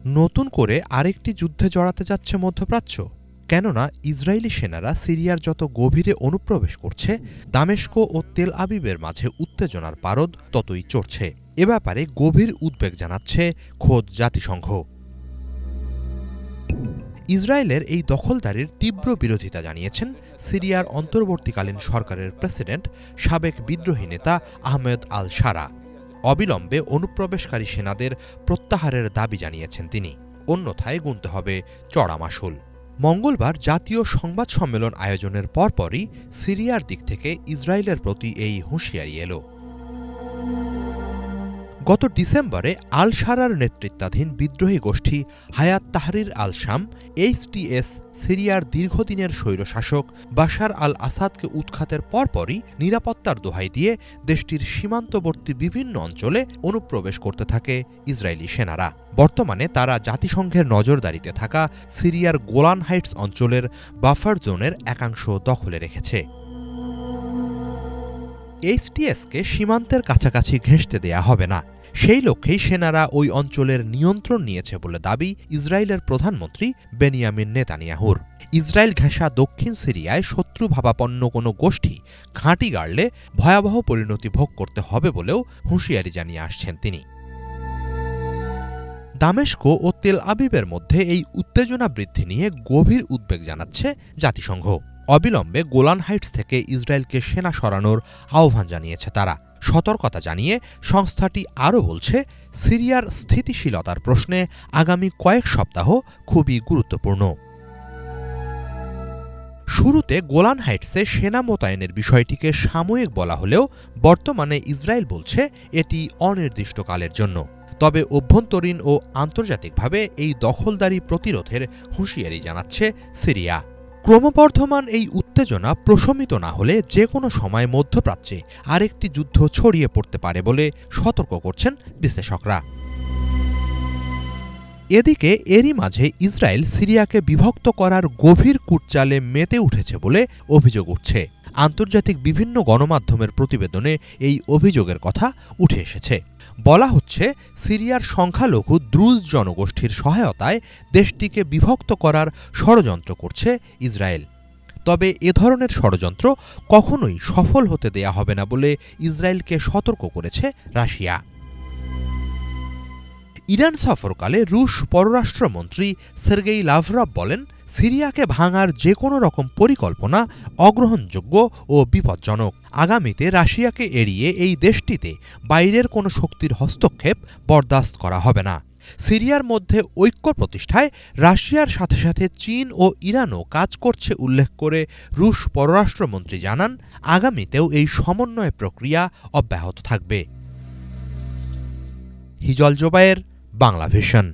নতুন করে আরেকটি যুদ্ধে জড়াতে যাচ্ছে মধ্যপ্রাচ্য। কেননা ইসরায়েলি সেনারা সিরিয়ার যত গভীরে অনুপ্রবেশ করছে, দামেস্ক ও তেল আবিবের মাঝে উত্তেজনার পারদ ততই চড়ছে। এ ব্যাপারে গভীর উদ্বেগ জানাচ্ছে খোদ জাতিসংঘ। ইসরায়েলের এই দখলদারির তীব্র বিরোধিতা জানিয়েছেন সিরিয়ার অন্তর্বর্তীকালীন সরকারের প্রেসিডেন্ট, সাবেক বিদ্রোহী নেতা আহমেদ আল শারা। অবিলম্বে অনুপ্রবেশকারী সেনাদের প্রত্যাহারের দাবি জানিয়েছেন তিনি, অন্যথায় গুনতে হবে চড়া মাশুল। মঙ্গলবার জাতীয় সংবাদ সম্মেলন আয়োজনের পরপরই সিরিয়ার দিক থেকে ইসরায়েলের প্রতি এই হুঁশিয়ারি এলো। গত ডিসেম্বরে আল শারার নেতৃত্বাধীন বিদ্রোহী গোষ্ঠী হায়াত তাহরির আল শাম HTS সিরিয়ার দীর্ঘদিনের স্বৈরশাসক বাশার আল আসাদকে উৎখাতের পরপরই নিরাপত্তার দোহাই দিয়ে দেশটির সীমান্তবর্তী বিভিন্ন অঞ্চলে অনুপ্রবেশ করতে থাকে ইসরায়েলি সেনারা। বর্তমানে তারা জাতিসংঘের নজরদারিতে থাকা সিরিয়ার গোলান হাইটস অঞ্চলের বাফার জোনের একাংশ দখলে রেখেছে। HTSকে সীমান্তের কাছাকাছি ঘেঁষতে দেয়া হবে না, সেই লক্ষ্যেই সেনারা ওই অঞ্চলের নিয়ন্ত্রণ নিয়েছে বলে দাবি ইসরায়েলের প্রধানমন্ত্রী বেনিয়ামিন নেতানিয়াহুর। ইসরায়েল ঘেঁষা দক্ষিণ সিরিয়ায় শত্রুভাবাপন্ন কোনো গোষ্ঠী ঘাঁটি গাড়লে ভয়াবহ পরিণতি ভোগ করতে হবে বলেও হুঁশিয়ারি জানিয়ে আসছেন তিনি। দামেস্ক ও তেল আবিবের মধ্যে এই উত্তেজনা বৃদ্ধি নিয়ে গভীর উদ্বেগ জানাচ্ছে জাতিসংঘ। অবিলম্বে গোলান হাইটস থেকে ইসরায়েলকে সেনা সরানোর আহ্বান জানিয়েছে তারা। সতর্কতা জানিয়ে সংস্থাটি আরও বলছে, সিরিয়ার স্থিতিশীলতার প্রশ্নে আগামী কয়েক সপ্তাহ খুবই গুরুত্বপূর্ণ। শুরুতে গোলান হাইটসে সেনা মোতায়েনের বিষয়টিকে সাময়িক বলা হলেও বর্তমানে ইসরায়েল বলছে এটি অনির্দিষ্টকালের জন্য। তবে অভ্যন্তরীণ ও আন্তর্জাতিকভাবে এই দখলদারি প্রতিরোধের হুঁশিয়ারি জানাচ্ছে সিরিয়া। ক্রমবর্ধমান এই উত্তেজনা প্রশমিত না হলে যে কোনো সময় মধ্যপ্রাচ্যে আরেকটি যুদ্ধ ছড়িয়ে পড়তে পারে বলে সতর্ক করছেন বিশ্লেষকরা। এদিকে এরই মাঝে ইসরায়েল সিরিয়াকে বিভক্ত করার গভীর কূটচালে মেতে উঠেছে বলে অভিযোগ উঠছে। আন্তর্জাতিক বিভিন্ন গণমাধ্যমের প্রতিবেদনে এই অভিযোগের কথা উঠে এসেছে। বলা হচ্ছে, সিরিয়ার সংখ্যালঘু দ্রুজ জনগোষ্ঠীর সহায়তায় দেশটিকে বিভক্ত করার ষড়যন্ত্র করছে ইসরায়েল। তবে এ ধরনের ষড়যন্ত্র কখনোই সফল হতে দেয়া হবে না বলে ইসরায়েলকে সতর্ক করেছে রাশিয়া। ইরান সফরকালে রুশ পররাষ্ট্রমন্ত্রী সের্গেই লাভরভ বলেন, সিরিয়াকে ভাঙার যে কোনো রকম পরিকল্পনা অগ্রহণযোগ্য ও বিপজ্জনক। আগামীতে রাশিয়াকে এড়িয়ে এই দেশটিতে বাইরের কোনো শক্তির হস্তক্ষেপ বরদাস্ত করা হবে না। সিরিয়ার মধ্যে ঐক্য প্রতিষ্ঠায় রাশিয়ার সাথে সাথে চীন ও ইরানও কাজ করছে উল্লেখ করে রুশ পররাষ্ট্রমন্ত্রী জানান, আগামীতেও এই সমন্বয় প্রক্রিয়া অব্যাহত থাকবে। হিজল জোবায়ের, বাংলা ভিশন।